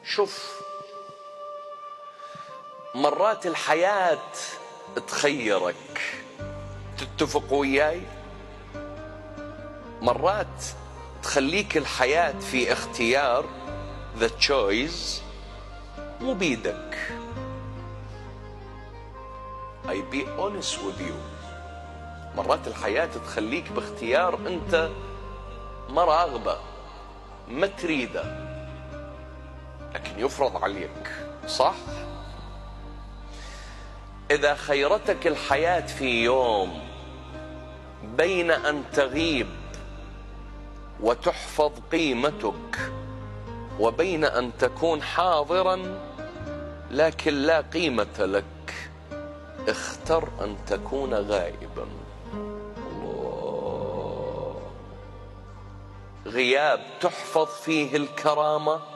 شوف، مرات الحياة تخيرك، تتفق وياي؟ مرات تخليك الحياة في اختيار، the choice، مو بيدك. I be honest with you. مرات الحياة تخليك باختيار انت ما راغبه، ما تريده، لكن يفرض عليك، صح؟ إذا خيرتك الحياة في يوم بين أن تغيب وتحفظ قيمتك وبين أن تكون حاضرا لكن لا قيمة لك، اختر أن تكون غائبا. الله. غياب تحفظ فيه الكرامة